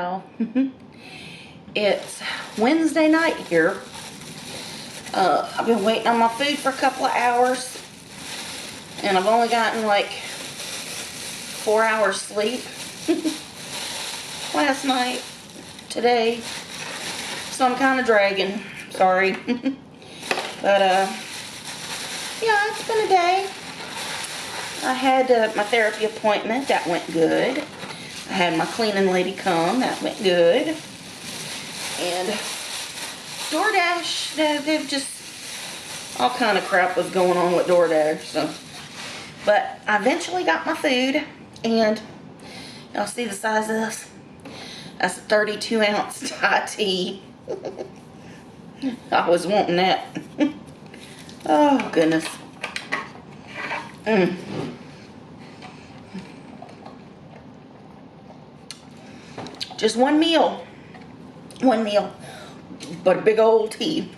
y'all. It's Wednesday night here. I've been waiting on my food for a couple of hours, and I've only gotten like 4 hours sleep last night, today, so I'm kind of dragging. Sorry. But yeah, it's been a day. I had my therapy appointment. That went good. I had my cleaning lady come. That went good. And DoorDash, they've just, all kind of crap was going on with DoorDash. So, but I eventually got my food, and y'all see the size of this? That's a 32-ounce Thai tea. I was wanting that. Oh, goodness. Just one meal. One meal. But a big old tea.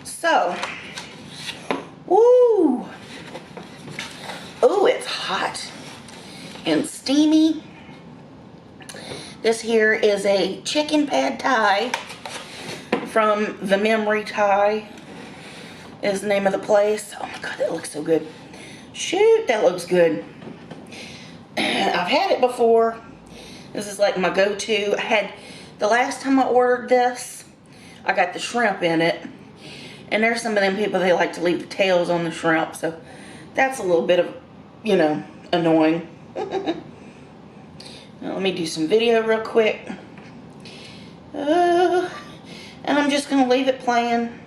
So. Woo. Oh, it's hot. And steamy. This here is a chicken pad thai from the Memory Thai is the name of the place. Oh my god, that looks so good. Shoot, that looks good. I've had it before. This is like my go-to. I had, the last time I ordered this, I got the shrimp in it. And there's some of them people, they like to leave the tails on the shrimp. So that's a little bit of, you know, annoying. Now, let me do some video real quick. And I'm just going to leave it playing.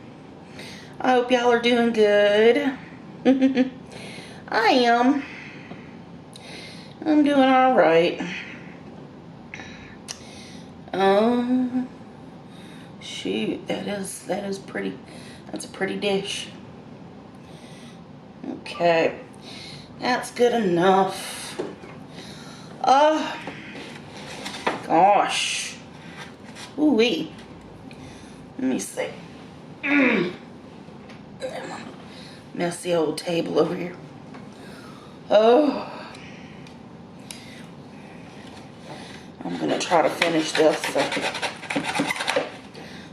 I hope y'all are doing good. I am. I'm doing alright. Shoot, that is pretty, that's a pretty dish. Okay. That's good enough. Gosh. Ooh-wee. Let me see. Messy old table over here. Oh. I'm gonna try to finish this. So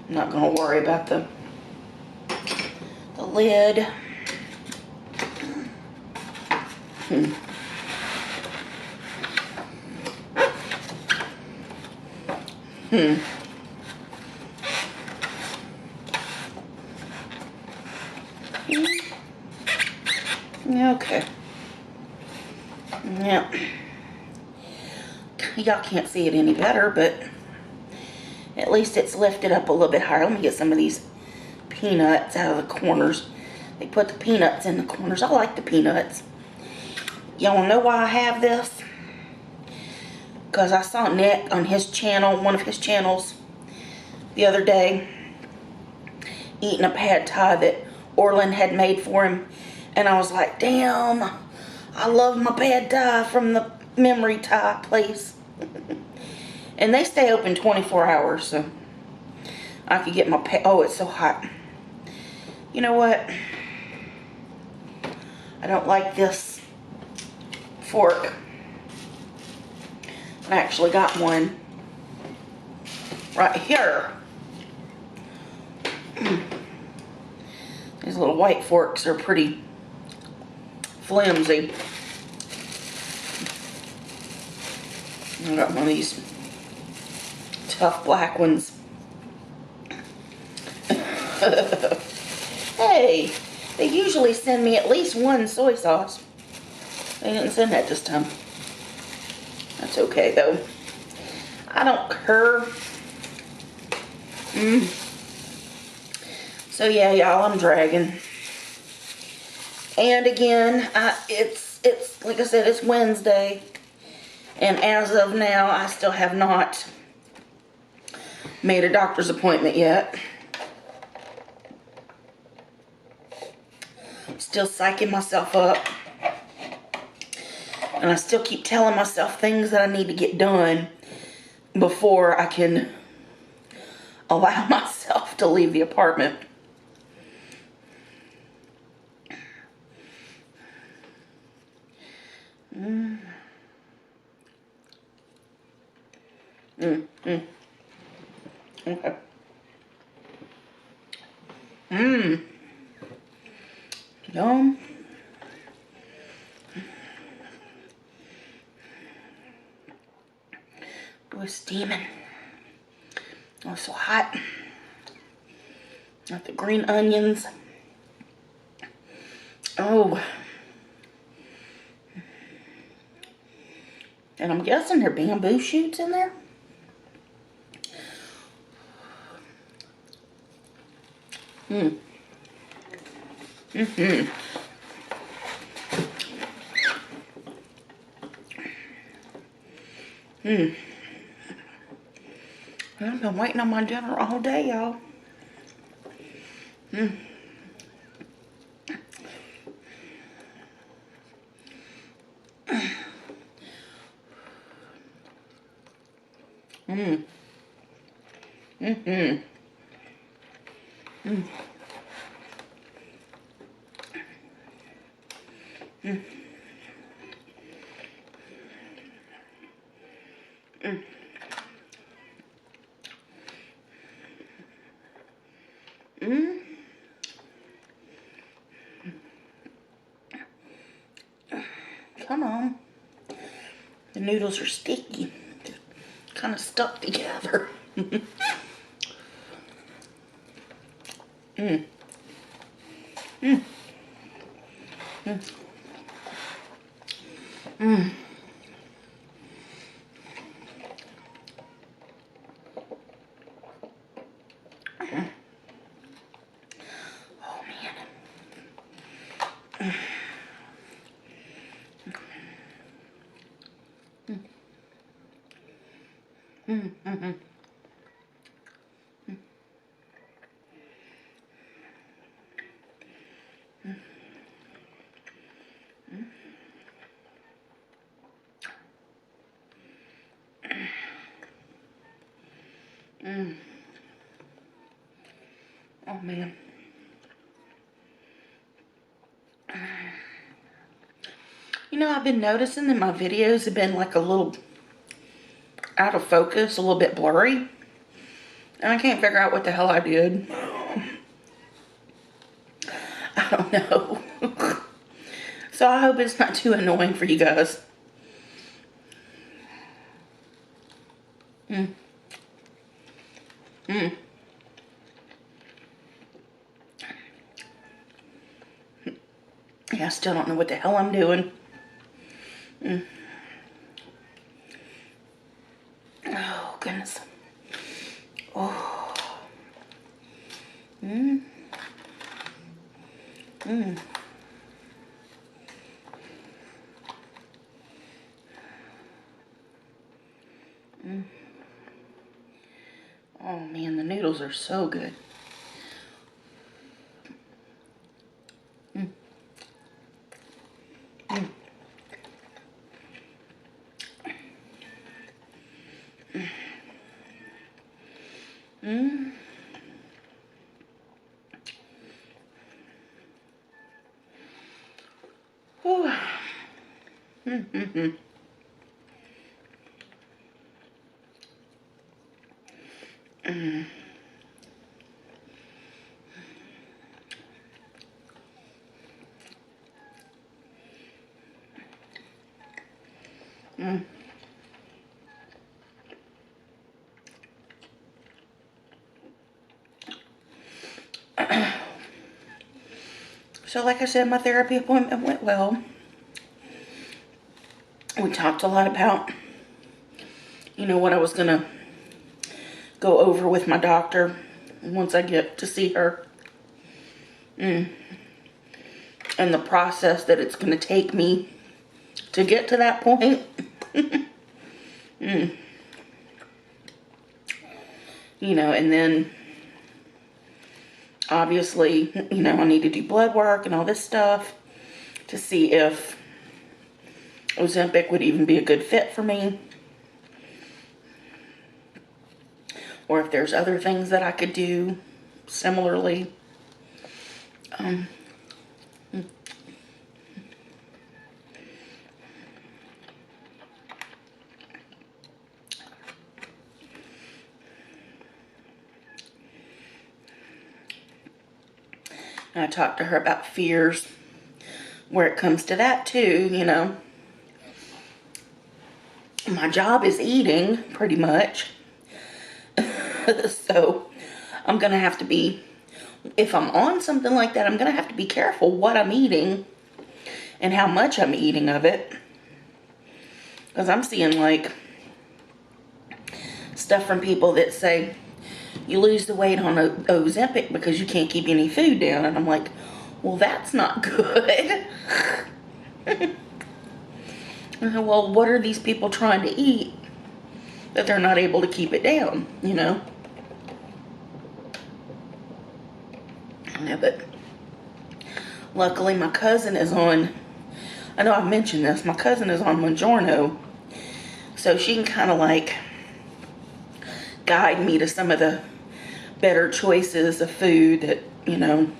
I'm not gonna worry about the lid. Okay. Yeah. Y'all can't see it any better, but at least it's lifted up a little bit higher. Let me get some of these peanuts out of the corners. They put the peanuts in the corners. I like the peanuts. Y'all know why I have this? Because I saw Nick on his channel, one of his channels, the other day, eating a pad thai that Orlin had made for him. And I was like, damn, I love my pad thai from the Memory Thai place. And they stay open 24 hours, so I could get my pad. Oh, it's so hot. You know what? I don't like this fork. I actually got one right here. These little white forks are pretty flimsy. I got one of these tough black ones. Hey, they usually send me at least one soy sauce. They didn't send that this time. That's okay though. I don't care. So yeah, y'all, I'm dragging. And again, it's like I said, it's Wednesday. And as of now, I still have not made a doctor's appointment yet. Still psyching myself up. And I still keep telling myself things that I need to get done before I can allow myself to leave the apartment. Okay. Mmm. Yum. It was steaming. It was so hot. Got the green onions. Oh. And I'm guessing there are bamboo shoots in there. Mmm. Mm-hmm. Mmm. I've been waiting on my dinner all day, y'all. Mmm. Mmm. Mm-hmm. Mmm. Mmm. Mmm. Mmm. Come on. The noodles are sticky. They're kind of stuck together. Mmm. Mmm. Mmm. Mmm. Oh man. Mm, mm, mm. Oh man. You know, I've been noticing that my videos have been like a little out of focus, a little bit blurry. And I can't figure out what the hell I did. I don't know. So I hope it's not too annoying for you guys. Mm. Mm. Yeah, I still don't know what the hell I'm doing. Mm. Oh, goodness. Oh. Mm. Mm. Mm. Oh man, the noodles are so good. Mm. Mm. Mm. Whew. Mm. Mm. Mm. Mm. Mm. So like I said, my therapy appointment went well. We talked a lot about, you know, what I was gonna go over with my doctor once I get to see her. Mm. And the process that it's gonna take me to get to that point. Mm. You know, and then obviously, you know, I need to do blood work and all this stuff to see if Ozempic would even be a good fit for me. Or if there's other things that I could do similarly. Mm. And I talked to her about fears where it comes to that too, you know. My job is eating, pretty much. So I'm going to have to be, if I'm on something like that, I'm going to have to be careful what I'm eating and how much I'm eating of it. Because I'm seeing like stuff from people that say you lose the weight on Ozempic because you can't keep any food down. And I'm like, well, that's not good. Well, what are these people trying to eat that they're not able to keep it down, you know? Yeah, but luckily my cousin is on, I know I've mentioned this, my cousin is on Buongiorno, so she can kind of like guide me to some of the better choices of food that, you know,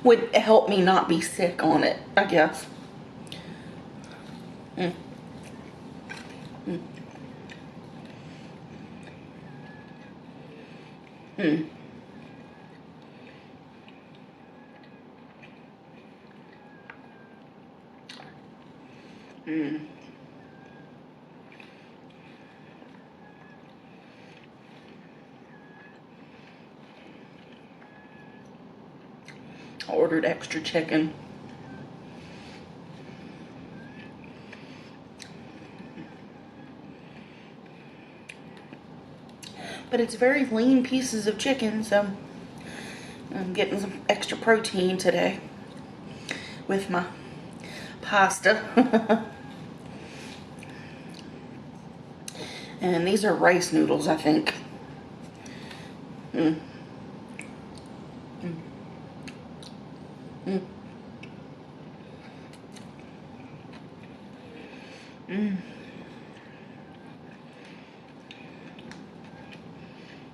would help me not be sick on it, I guess. Mm. Mm. Mm. Mm. I ordered extra chicken. But it's very lean pieces of chicken, so I'm getting some extra protein today with my pasta. And these are rice noodles, I think. Mm. Mm. Mm. Mm.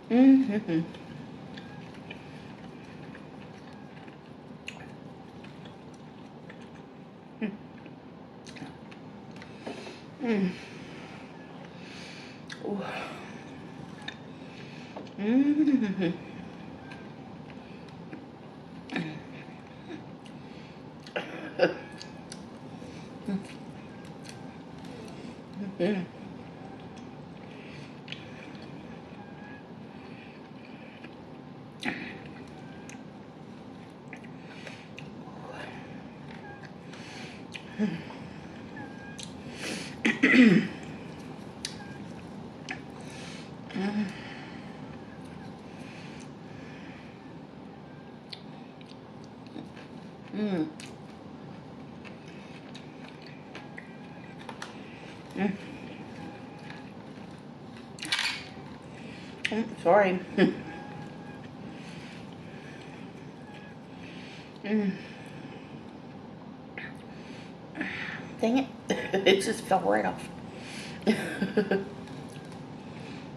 Mm-hmm. Mm. Ooh. Mm-hmm. Mm. Mm. Mm. Sorry. Mm. Dang it. It just fell right off.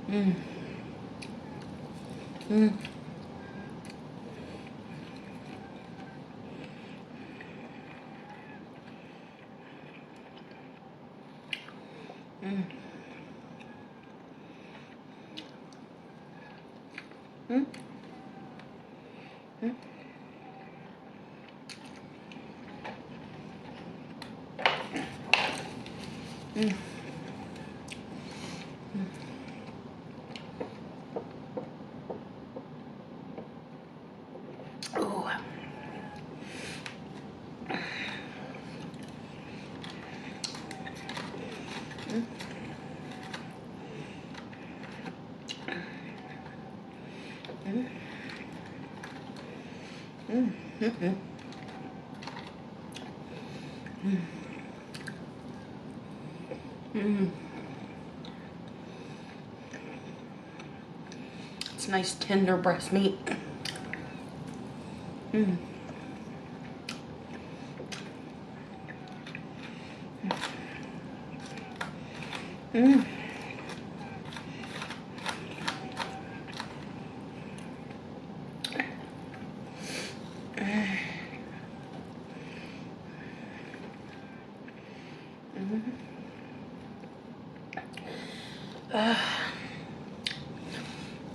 Mm. Mm. Mm. Mm. Mm. Mm. Ooh. Mm. Mm. Mm. Mm. Mm. Mm. It's nice tender breast meat. Mm. Mm.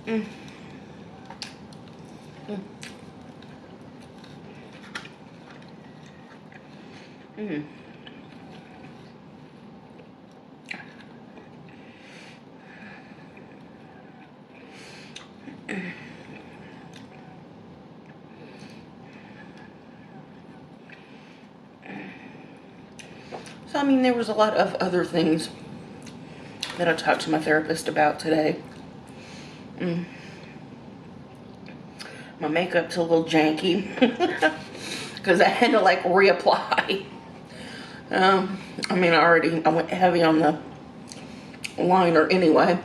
Mm. Mm. So, I mean, there was a lot of other things that I talked to my therapist about today. My makeup's a little janky because I had to like reapply. I mean, I went heavy on the liner anyway.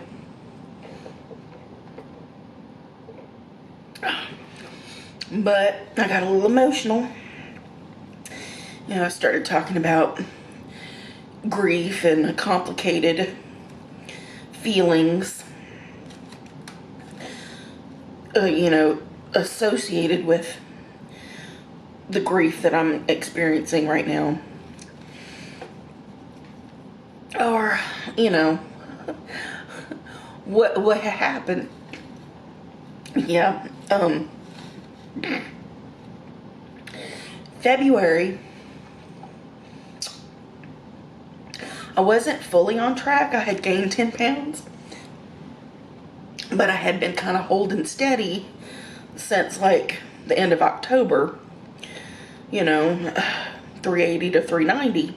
But I got a little emotional. You know, I started talking about grief and complicated feelings, you know, associated with the grief that I'm experiencing right now. Or, you know, what happened. Yeah, February, I wasn't fully on track. I had gained 10 pounds, but I had been kind of holding steady since like the end of October, you know, 380 to 390.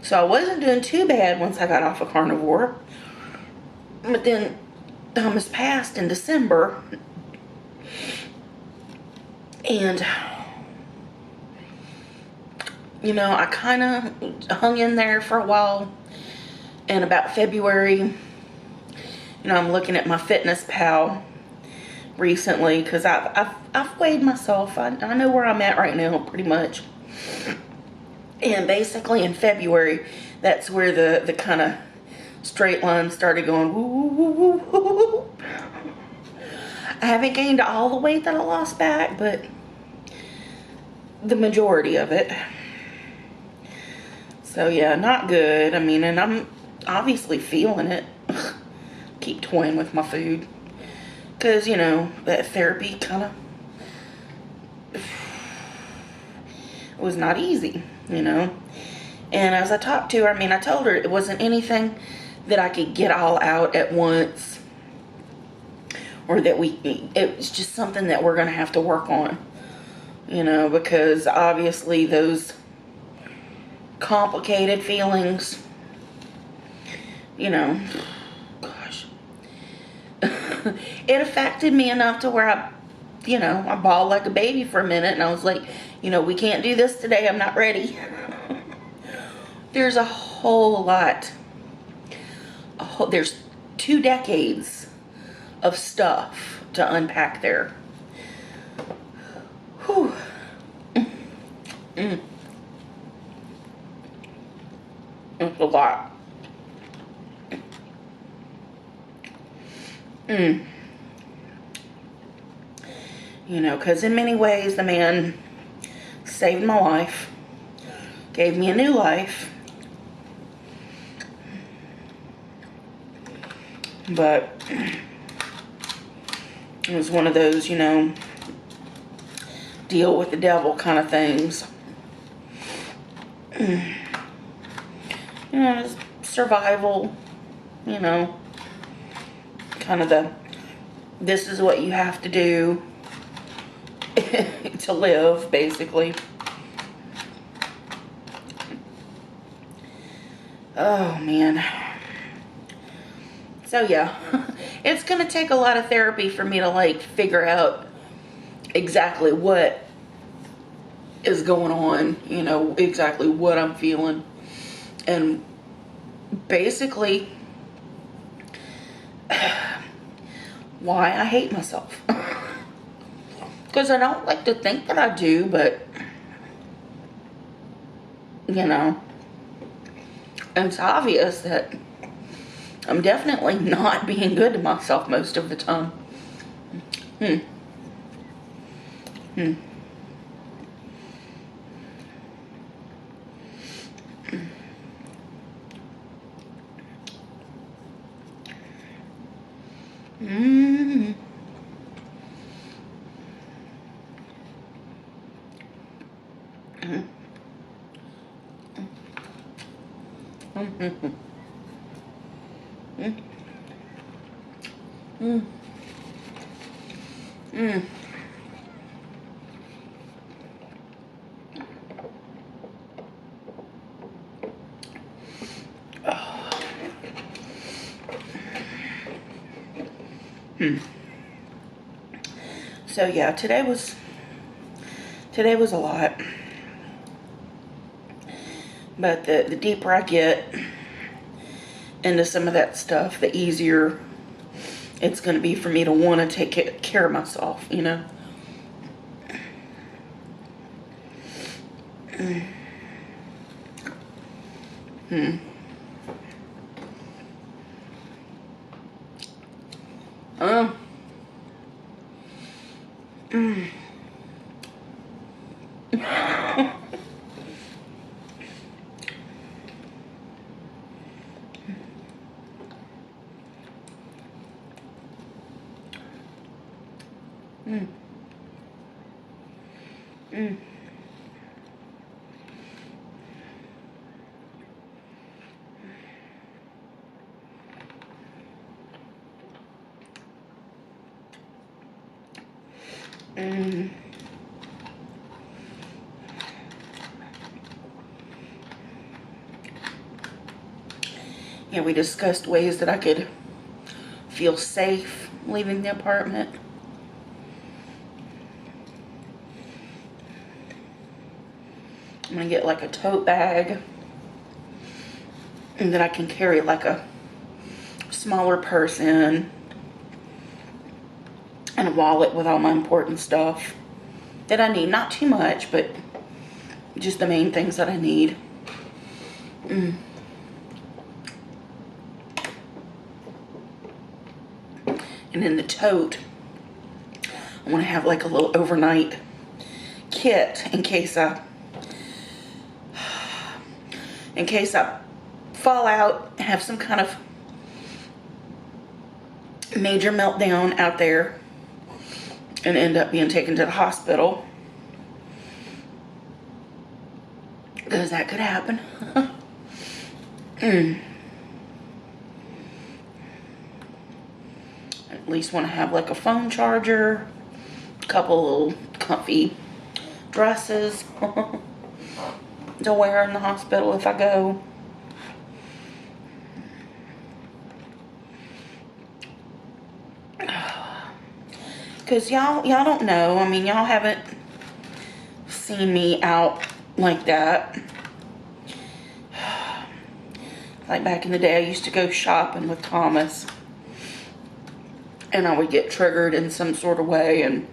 So I wasn't doing too bad once I got off of carnivore. But then Thomas passed in December, and you know, I kind of hung in there for a while. And about February, you know, I'm looking at my Fitness Pal recently because I've weighed myself. I know where I'm at right now, pretty much. And basically in February, that's where the kind of straight line started going woo, woo, woo, woo, woo, woo. I haven't gained all the weight that I lost back, but the majority of it. So yeah, not good. I mean, and I'm obviously feeling it. Keep toying with my food. Because, you know, that therapy kind of was not easy, you know. And as I talked to her, I mean, I told her it wasn't anything that I could get all out at once. Or that it was just something that we're going to have to work on. You know, because obviously those complicated feelings, you know, gosh, it affected me enough to where I bawled like a baby for a minute, and I was like, you know, we can't do this today, I'm not ready. There's a whole lot, there's 2 decades of stuff to unpack there. Whew. It's a lot. You know, because in many ways the man saved my life, gave me a new life. But it was one of those, you know, deal with the devil kind of things. You know, just survival, you know, kind of this is what you have to do to live, basically. Oh, man. So, yeah, it's going to take a lot of therapy for me to, like, figure out exactly what is going on, you know, exactly what I'm feeling. And basically, why I hate myself. Because I don't like to think that I do, but, you know, it's obvious that I'm definitely not being good to myself most of the time. So yeah, today was a lot. But the deeper I get into some of that stuff, the easier it's going to be for me to want to take care of myself, you know. Um. Yeah, we discussed ways that I could feel safe leaving the apartment. I'm gonna get like a tote bag, and then I can carry like a smaller purse in, and a wallet with all my important stuff that I need. Not too much, but just the main things that I need. And in the tote, I want to have like a little overnight kit in case I fall out, have some kind of major meltdown out there, and end up being taken to the hospital. Because that could happen. At least want to have like a phone charger, a couple little comfy dresses to wear in the hospital if I go. Because y'all don't know. I mean, y'all haven't seen me out like that. Like back in the day, I used to go shopping with Thomas. And I would get triggered in some sort of way and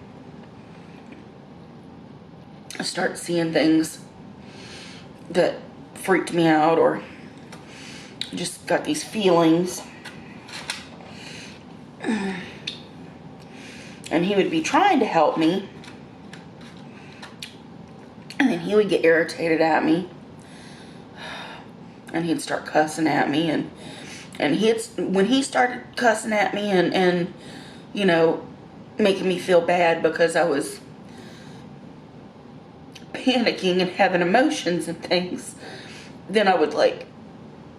start seeing things that freaked me out, or just got these feelings. And he would be trying to help me, and then he would get irritated at me, and he'd start cussing at me, and when he started cussing at me and you know, making me feel bad because I was panicking and having emotions and things, then I would like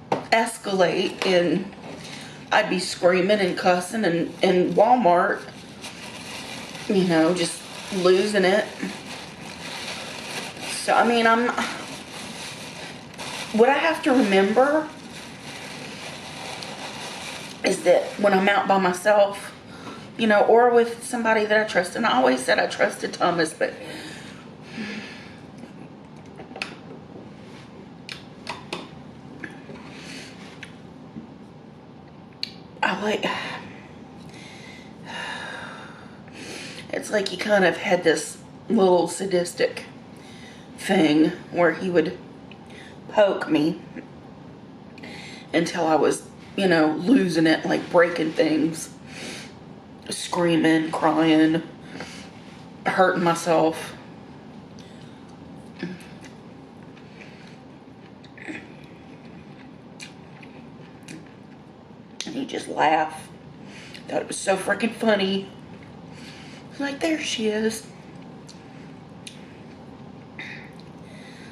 escalate, and I'd be screaming and cussing and in Walmart, you know, just losing it. So I mean, what I have to remember is that when I'm out by myself, you know, or with somebody that I trust, and I always said I trusted Thomas, but it's like he kind of had this little sadistic thing where he would poke me until I was, you know, losing it, like breaking things, screaming, crying, hurting myself. And he'd just laugh. Thought it was so freaking funny. Like, there she is.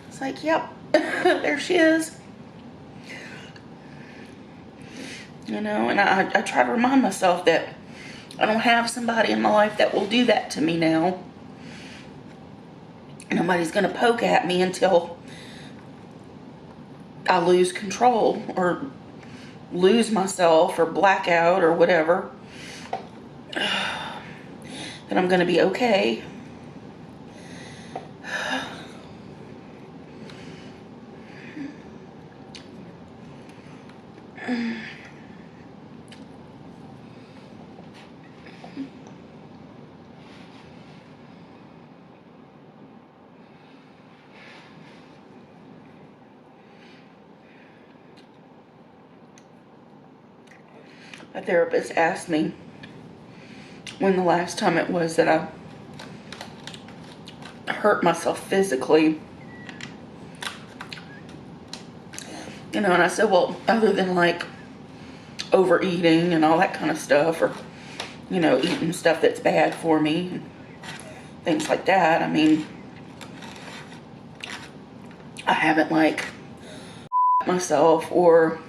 It's like, yep, there she is. You know, and I try to remind myself that I don't have somebody in my life that will do that to me now. Nobody's going to poke at me until I lose control or lose myself or black out or whatever. That I'm going to be okay. My therapist asked me when the last time it was that I hurt myself physically. You know, and I said, well, other than like overeating and all that kind of stuff, or, you know, eating stuff that's bad for me, and things like that, I mean, I haven't like myself or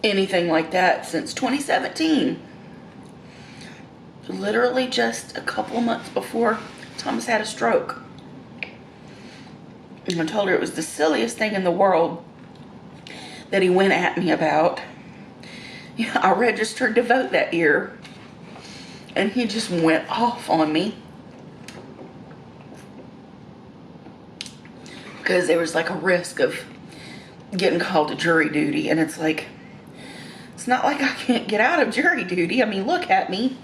anything like that since 2017. Literally just a couple of months before Thomas had a stroke. And I told her it was the silliest thing in the world that he went at me about. You know, I registered to vote that year, and he just went off on me because there was like a risk of getting called to jury duty, and it's like, it's not like I can't get out of jury duty. I mean, look at me.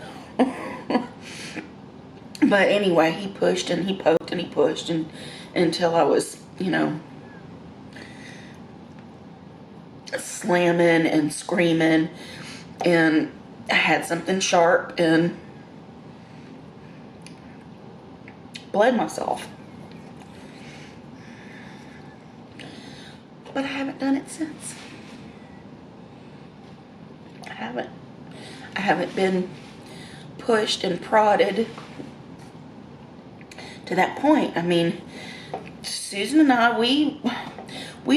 But anyway, he pushed and he poked and he pushed and until I was, you know, slamming and screaming, and I had something sharp and bled myself. But I haven't done it since. I haven't been pushed and prodded to that point. I mean, Susan and I, we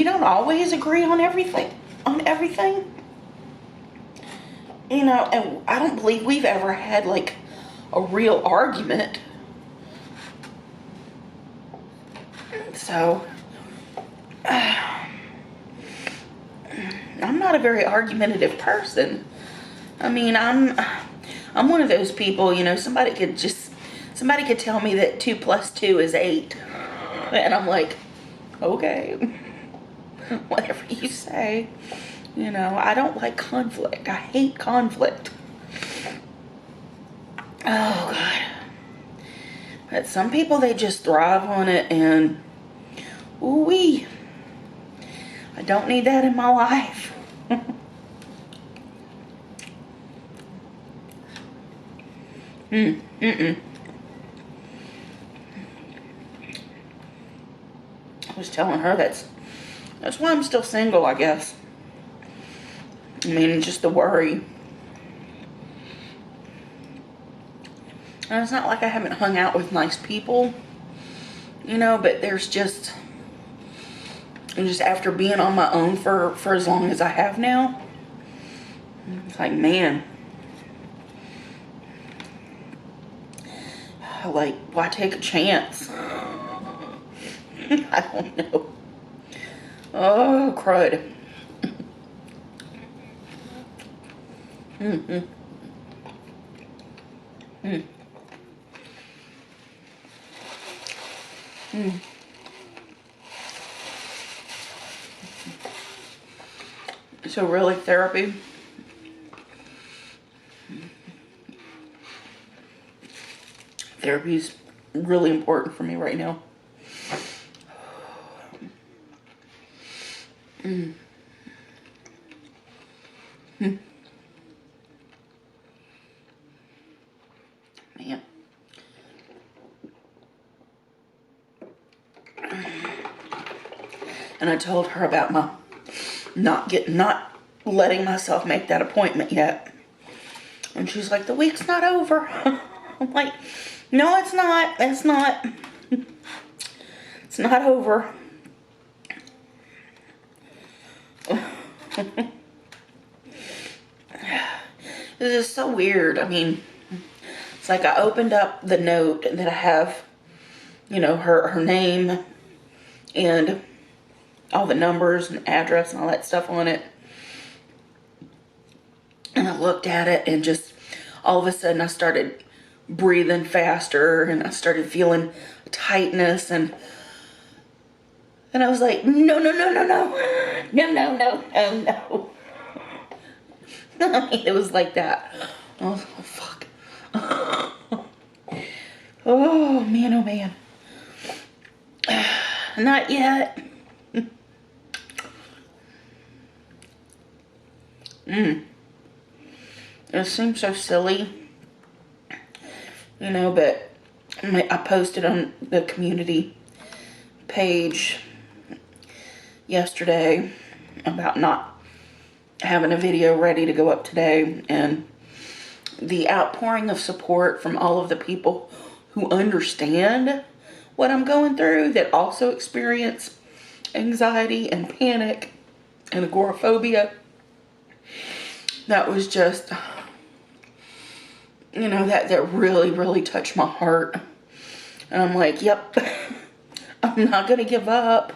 don't always agree on everything. You know, and I don't believe we've ever had like a real argument. So, I'm not a very argumentative person. I mean, I'm one of those people, you know, somebody could tell me that 2 + 2 is 8. And I'm like, okay, whatever you say. You know, I don't like conflict. I hate conflict. Oh, God. But some people, they just thrive on it, and ooh-wee. I don't need that in my life. I was telling her that's why I'm still single, I guess. I mean, just the worry. And it's not like I haven't hung out with nice people, you know, but there's just, and just after being on my own for as long as I have now, it's like, man, like, why take a chance? I don't know. Oh, crud. So really, therapy? Therapy's really important for me right now. Man. And I told her about my not letting myself make that appointment yet. And she's like, the week's not over. I'm like, no, it's not. It's not. It's not over. This is so weird. I mean, it's like I opened up the note that I have, you know, her name and all the numbers and address and all that stuff on it. And I looked at it and just all of a sudden I started breathing faster and I started feeling tightness and I was like, no, no, no, no, no, no, no, no, no, no. I mean, it was like that. I was like, fuck. Oh, man, oh, man. Not yet. It seems so silly, you know, but I posted on the community page yesterday about not having a video ready to go up today, and the outpouring of support from all of the people who understand what I'm going through, that also experience anxiety and panic and agoraphobia. That was just, you know, that really, really touched my heart. And I'm like, yep, I'm not going to give up.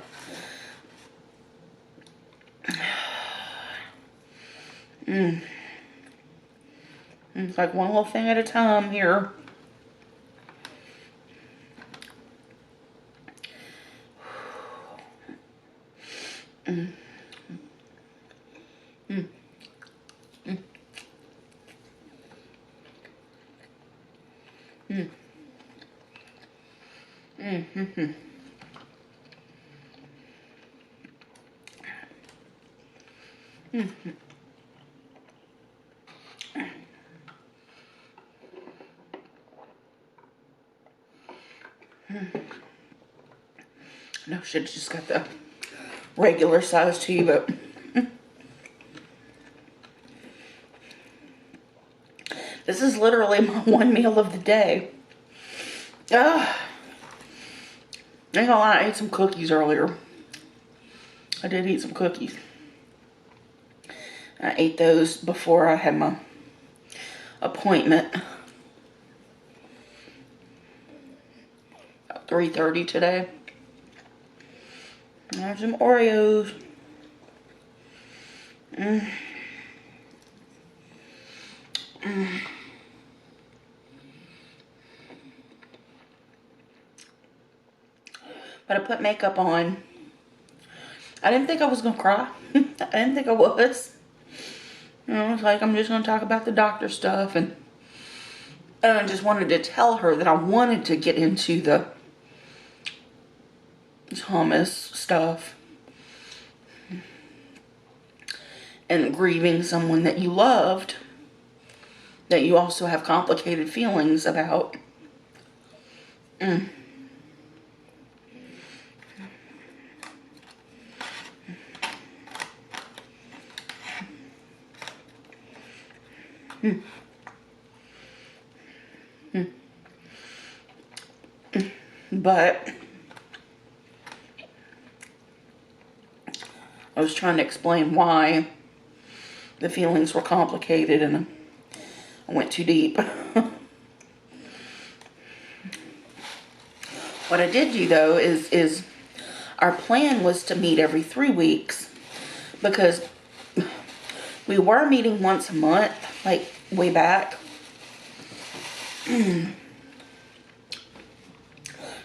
It's like one little thing at a time here. No, should have just got the regular size tea, but this is literally my one meal of the day. I ain't gonna lie, I ate some cookies earlier. I did eat some cookies. I ate those before I had my appointment. 3:30 today. I have some Oreos. But I put makeup on. I didn't think I was gonna cry. I didn't think I was. You know, it's like I'm just gonna talk about the doctor stuff, and I just wanted to tell her that I wanted to get into the Thomas stuff and grieving someone that you loved, that you also have complicated feelings about. But I was trying to explain why the feelings were complicated, and I went too deep. What I did do though is our plan was to meet every 3 weeks, because we were meeting once a month, like way back.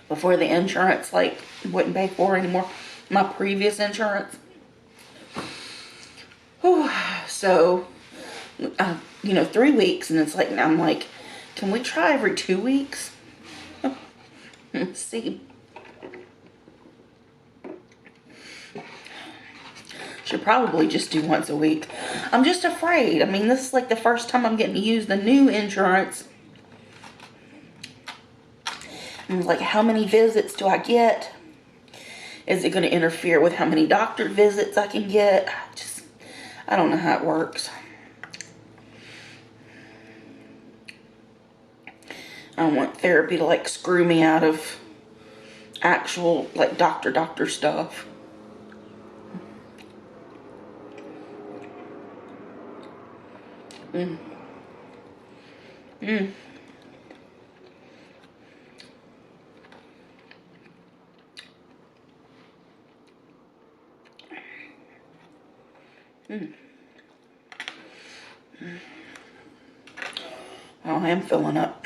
Before the insurance like wouldn't pay for it anymore. My previous insurance. Whew. So, you know, 3 weeks, and it's like, I'm like, can we try every 2 weeks? Let's see. Should probably just do once a week. I'm just afraid. I mean, this is like the first time I'm getting to use the new insurance. And like, how many visits do I get? Is it going to interfere with how many doctor visits I can get? I don't know how it works. I don't want therapy to like screw me out of actual like doctor stuff. Mm. Mm. Oh, I am filling up.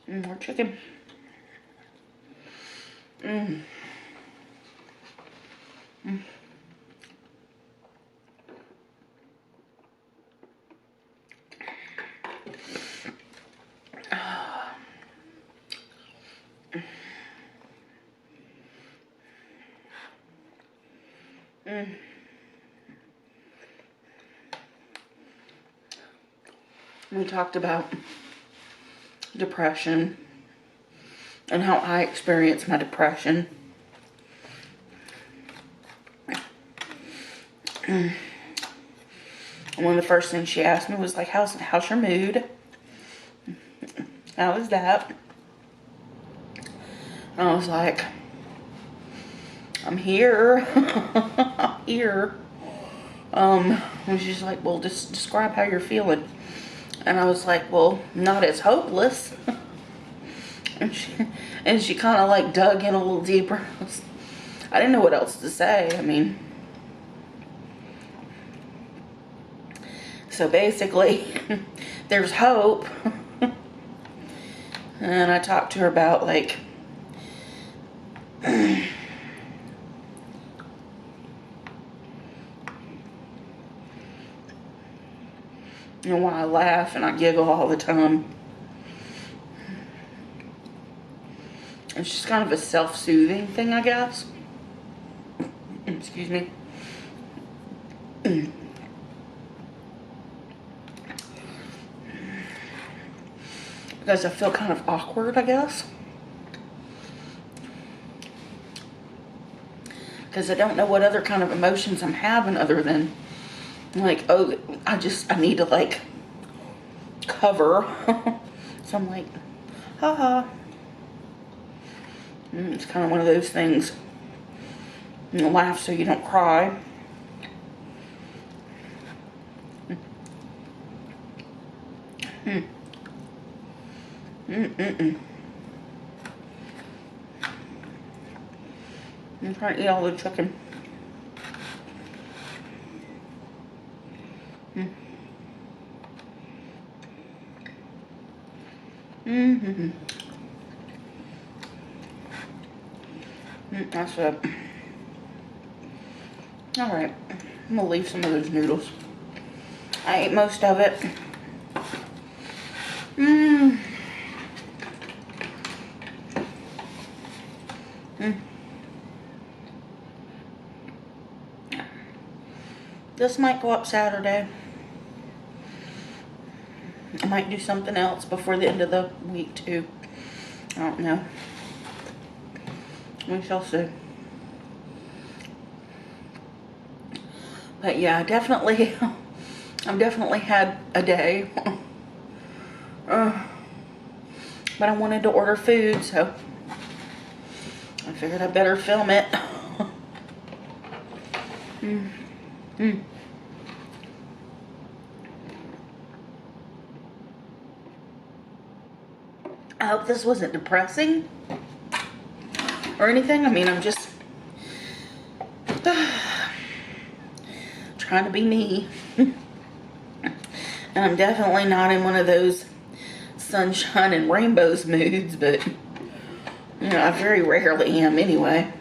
More chicken. Mm. Mm. Mm. We talked about depression and how I experience my depression. And one of the first things she asked me was like, how's your mood? How is that? And I was like, I'm here. I'm here. And she's like, well, just describe how you're feeling. And I was like, well, not as hopeless. and she kind of like dug in a little deeper. I didn't know what else to say. I mean, so basically, there's hope. And I talked to her about like, you know, why I laugh and I giggle all the time. It's just kind of a self-soothing thing, I guess. Excuse me. Because I feel kind of awkward, I guess. Because I don't know what other kind of emotions I'm having other than like, oh, I need to like cover. So I'm like, haha. It's kind of one of those things. You laugh so you don't cry. I'm trying to eat all the chicken. That's it. Alright. I'm gonna leave some of those noodles. I ate most of it. This might go up Saturday. I might do something else before the end of the week too. I don't know. We shall see. But yeah, I've definitely had a day. But I wanted to order food, so I figured I better film it. I hope this wasn't depressing or anything. I mean, I'm just trying to be me. And I'm definitely not in one of those sunshine and rainbows moods, but you know, I very rarely am anyway.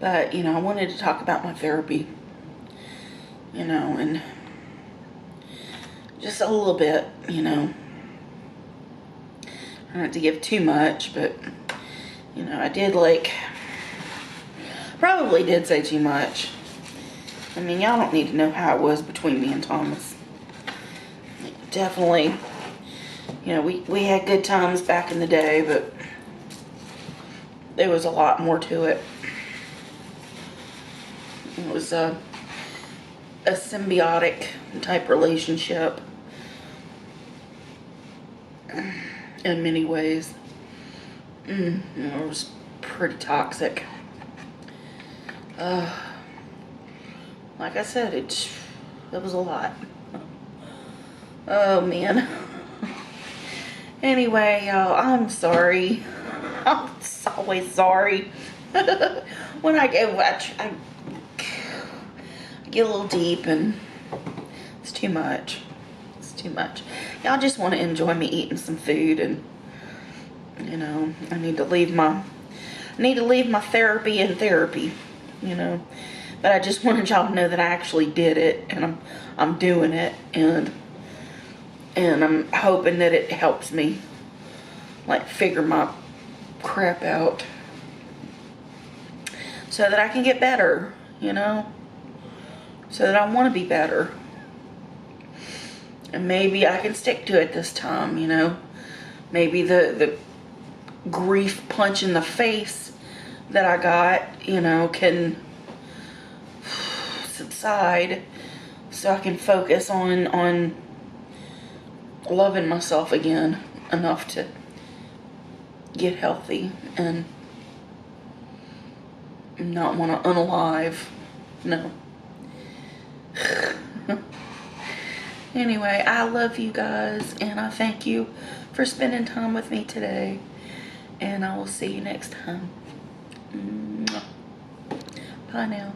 But, you know, I wanted to talk about my therapy, you know, and just a little bit, you know. I don't have to give too much, but, you know, I did probably did say too much. I mean, y'all don't need to know how it was between me and Thomas. Definitely, you know, we had good times back in the day, but there was a lot more to it. It was a symbiotic type relationship. in many ways. It was pretty toxic. Like I said, it was a lot. Oh man. Anyway, y'all, I'm sorry. I'm always sorry. When I get a little deep, and it's too much. It's too much. Y'all just want to enjoy me eating some food, and you know, I need to leave my therapy in therapy, you know. But I just wanted y'all to know that I actually did it, and I'm doing it, and I'm hoping that it helps me, like, figure my crap out so that I can get better, you know, so that I want to be better, and maybe I can stick to it this time, you know. Maybe the grief punch in the face that I got, you know, can subside, so I can focus on loving myself again enough to get healthy and not want to unalive. No. Anyway, I love you guys, and I thank you for spending time with me today, and I will see you next time. Bye now.